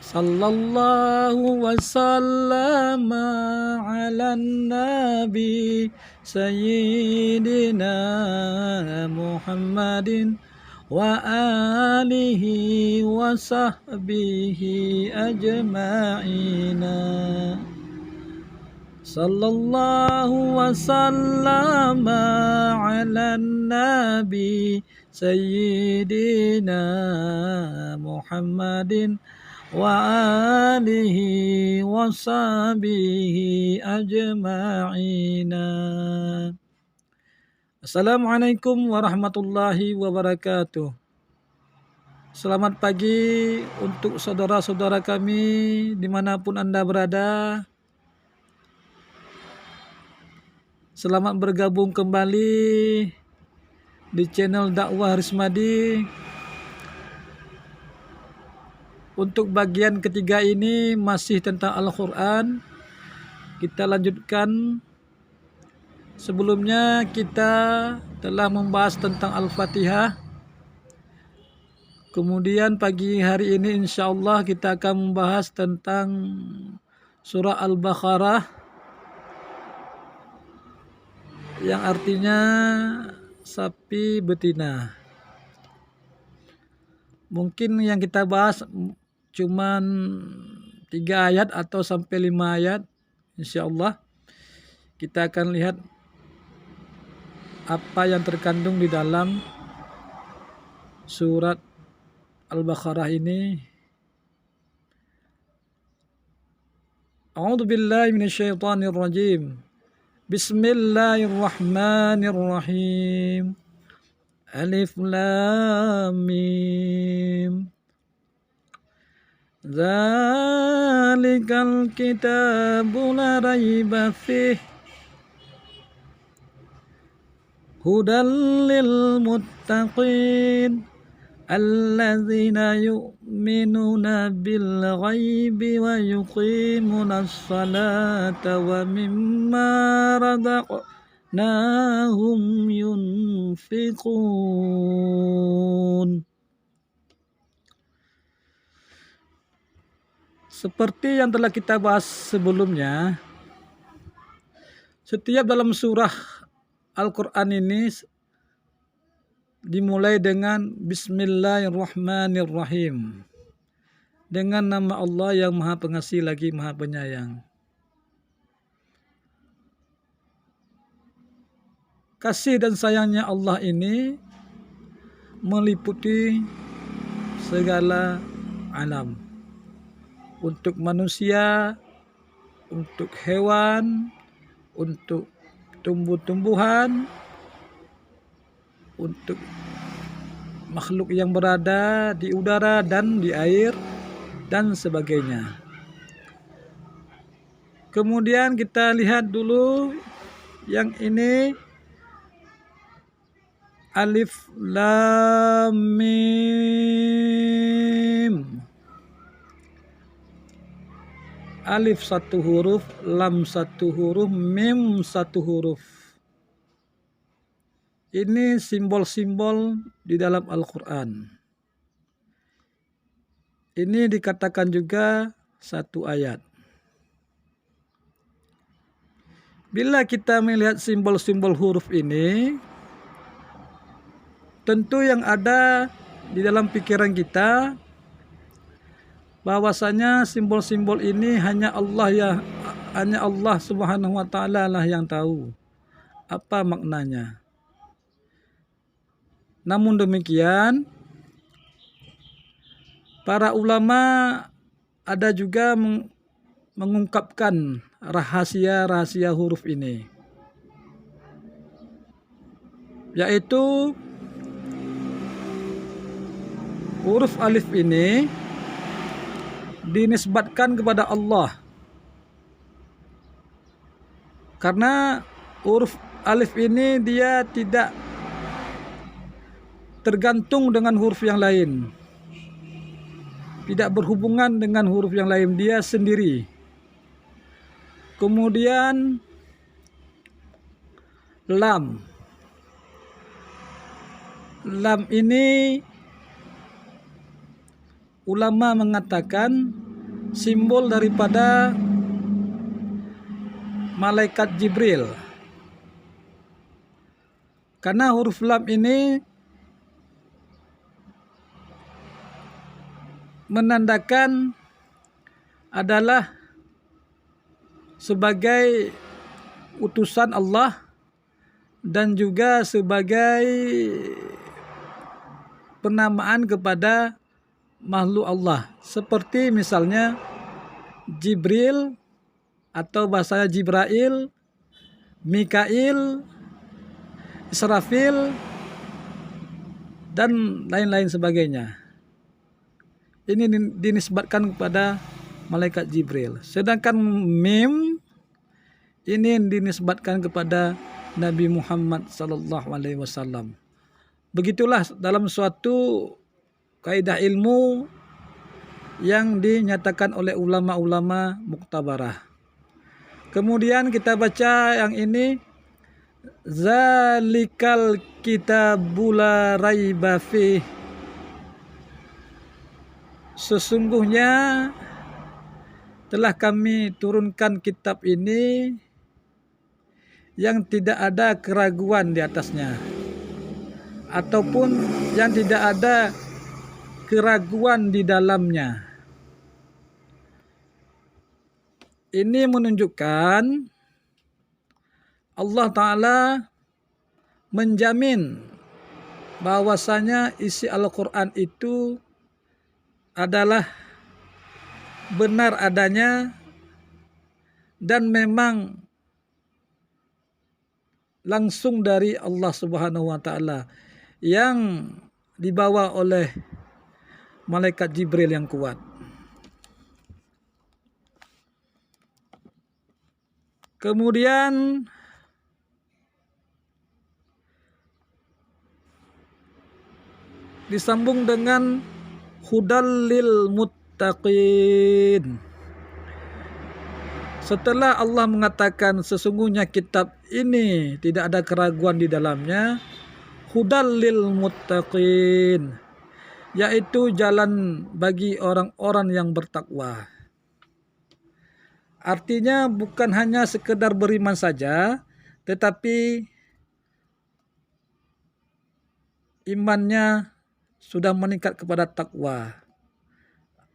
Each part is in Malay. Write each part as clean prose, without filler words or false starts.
Sallallahu wasallam ala nabi sayyidina Muhammadin wa alihi wa sahbihi ajma'ina. Sallallahu wasallam ala nabi sayyidina Muhammadin wa alihi wa sahbihi ajma'ina. Assalamualaikum warahmatullahi wabarakatuh. Selamat pagi untuk saudara-saudara kami dimanapun Anda berada. Selamat bergabung kembali di channel dakwah Rismadi. Untuk bagian ketiga ini masih tentang Al-Quran. Kita lanjutkan. Sebelumnya kita telah membahas tentang Al-Fatihah. Kemudian pagi hari ini insya Allah kita akan membahas tentang surah Al-Baqarah, yang artinya sapi betina. Mungkin yang kita bahas cuman 3 ayat atau sampai 5 ayat. Insya Allah kita akan lihat apa yang terkandung di dalam surat Al-Baqarah ini. A'udzu billahi minasyaitonir rajim. Bismillahirrahmanirrahim. Alif lam mim. Zalikal kitabu la raiba fih. Hudal lil muttaqin. Alladzina yu'minuna bil ghaibi wa yuqimuna as-salata wa mimma razaqnahum yunfiqun. Seperti yang telah kita bahas sebelumnya, setiap dalam surah Al-Quran ini dimulai dengan Bismillahirrahmanirrahim, dengan nama Allah yang Maha Pengasih lagi Maha Penyayang. Kasih dan sayangnya Allah ini meliputi segala alam. Untuk manusia, untuk hewan, untuk tumbuh-tumbuhan, untuk makhluk yang berada di udara dan di air, dan sebagainya. Kemudian kita lihat dulu yang ini, Alif Lam Mim. Alif 1 huruf, Lam 1 huruf, Mim 1 huruf. Ini simbol-simbol di dalam Al-Quran. Ini dikatakan juga 1 ayat. Bila kita melihat simbol-simbol huruf ini, tentu yang ada di dalam pikiran kita bahwasanya simbol-simbol ini hanya Allah Subhanahu wa taala lah yang tahu apa maknanya. Namun demikian, para ulama ada juga mengungkapkan rahasia-rahasia huruf ini, yaitu huruf alif ini dinisbatkan kepada Allah, karena huruf alif ini dia tidak tergantung dengan huruf yang lain, tidak berhubungan dengan huruf yang lain, dia sendiri. Kemudian lam. Lam ini ulama mengatakan simbol daripada malaikat Jibril. Karena huruf lam ini menandakan adalah sebagai utusan Allah dan juga sebagai penamaan kepada makhluk Allah. Seperti misalnya Jibril atau bahasa Jibrail, Mikail, Israfil, dan lain-lain sebagainya. Ini dinisbatkan kepada malaikat Jibril. Sedangkan mim ini dinisbatkan kepada Nabi Muhammad sallallahu alaihi wasallam. Begitulah dalam suatu kaidah ilmu yang dinyatakan oleh ulama-ulama muktabarah. Kemudian kita baca yang ini, zalikal kitabul la raiba fih. Sesungguhnya telah kami turunkan kitab ini yang tidak ada keraguan di atasnya, ataupun yang tidak ada keraguan di dalamnya. Ini menunjukkan Allah Ta'ala menjamin bahwasanya isi Al-Quran itu adalah benar adanya dan memang langsung dari Allah Subhanahu wa Ta'ala yang dibawa oleh malaikat Jibril yang kuat. Kemudian disambung dengan hudal lil muttaqin. Setelah Allah mengatakan sesungguhnya kitab ini tidak ada keraguan di dalamnya, hudal lil muttaqin, yaitu jalan bagi orang-orang yang bertakwa. Artinya bukan hanya sekedar beriman saja, tetapi imannya sudah meningkat kepada takwa.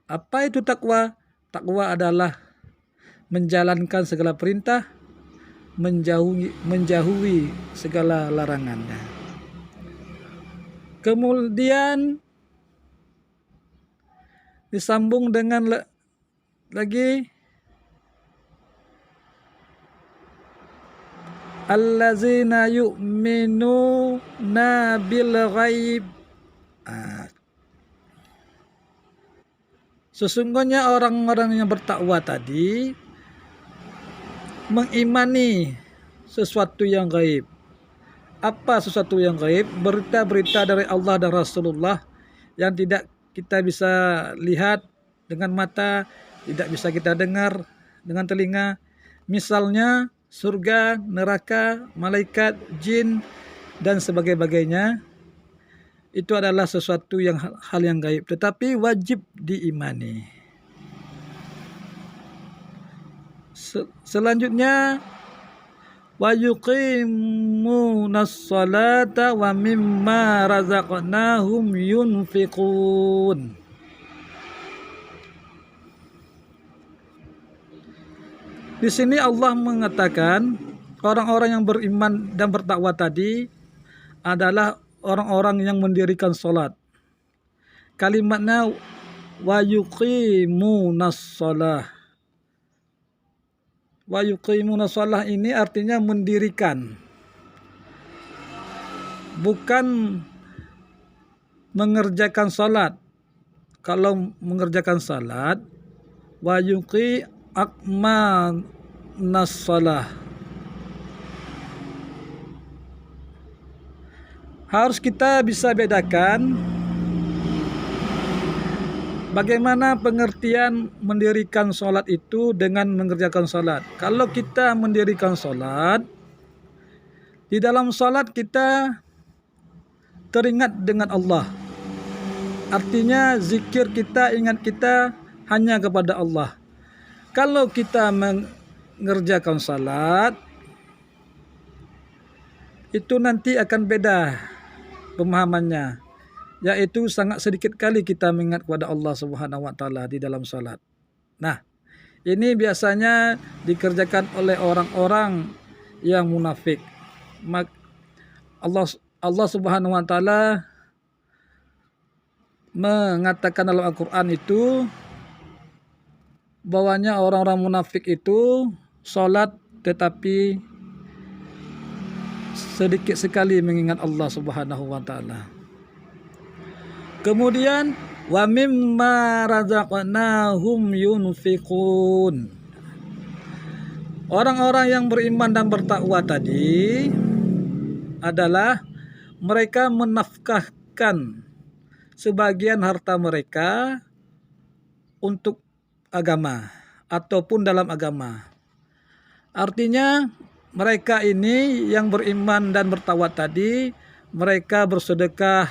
Apa itu takwa? Takwa adalah menjalankan segala perintah, menjauhi segala larangannya. Kemudian disambung dengan lagi allazina yu'minuna bil ghaib. Sesungguhnya orang-orang yang bertakwa tadi mengimani sesuatu yang gaib. Apa sesuatu yang gaib? Berita-berita dari Allah dan Rasulullah yang tidak kita bisa lihat dengan mata, tidak bisa kita dengar dengan telinga. Misalnya surga, neraka, malaikat, jin, dan sebagainya. Itu adalah sesuatu yang hal yang gaib, tetapi wajib diimani. Selanjutnya, wa yuqimunas salata wa mimma razaqnahum yunfiqun. Di sini Allah mengatakan orang-orang yang beriman dan bertakwa tadi adalah orang-orang yang mendirikan salat. Kalimatnya wa yuqimunas shalah. Wa yuqimunas shalah ini artinya mendirikan, bukan mengerjakan salat. Kalau mengerjakan salat, wa yuqi akmanas shalah. Harus kita bisa bedakan bagaimana pengertian mendirikan sholat itu dengan mengerjakan sholat. Kalau kita mendirikan sholat, di dalam sholat kita teringat dengan Allah. Artinya zikir kita, ingat kita hanya kepada Allah. Kalau kita mengerjakan salat, itu nanti akan beda pemahamannya, yaitu sangat sedikit kali kita mengingat kepada Allah Subhanahu wa taala di dalam salat. Nah, ini biasanya dikerjakan oleh orang-orang yang munafik. Allah Subhanahu wa taala mengatakan dalam Al-Qur'an itu bahwanya orang-orang munafik itu salat tetapi sedikit sekali mengingat Allah Subhanahu wa taala. Kemudian wa mimma razaqnahum yunfiqun. Orang-orang yang beriman dan bertakwa tadi adalah mereka menafkahkan sebagian harta mereka untuk agama ataupun dalam agama. Artinya mereka ini yang beriman dan bertakwa tadi, mereka bersedekah,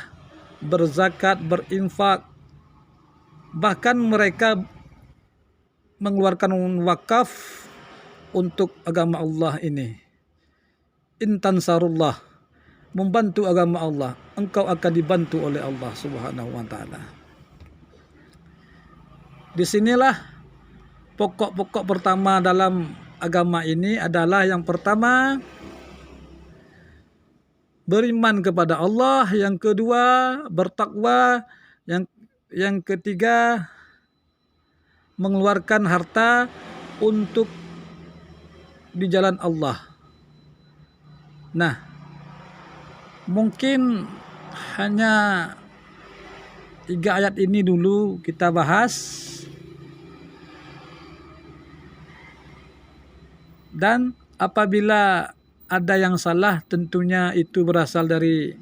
berzakat, berinfak, bahkan mereka mengeluarkan wakaf untuk agama Allah ini. Intansarullah, membantu agama Allah, engkau akan dibantu oleh Allah Subhanahu wa taala. Disinilah pokok-pokok pertama dalam agama ini adalah yang pertama beriman kepada Allah, yang kedua bertakwa, yang ketiga mengeluarkan harta untuk di jalan Allah. Nah, mungkin hanya 3 ayat ini dulu kita bahas, dan apabila ada yang salah tentunya itu berasal dari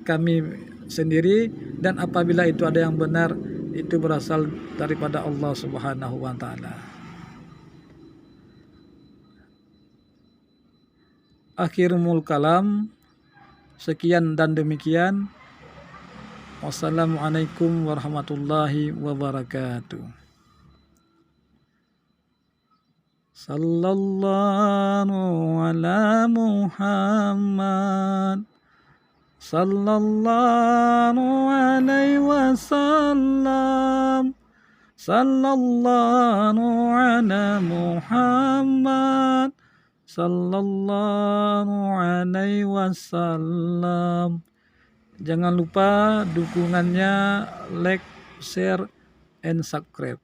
kami sendiri, dan apabila itu ada yang benar itu berasal daripada Allah Subhanahu wa taala. Akhirul kalam, sekian dan demikian. Wassalamualaikum warahmatullahi wabarakatuh. Sallallahu ala Muhammad, sallallahu alaihi wasallam, sallallahu ala Muhammad, sallallahu alaihi wasallam. Jangan lupa dukungannya, like, share, and subscribe.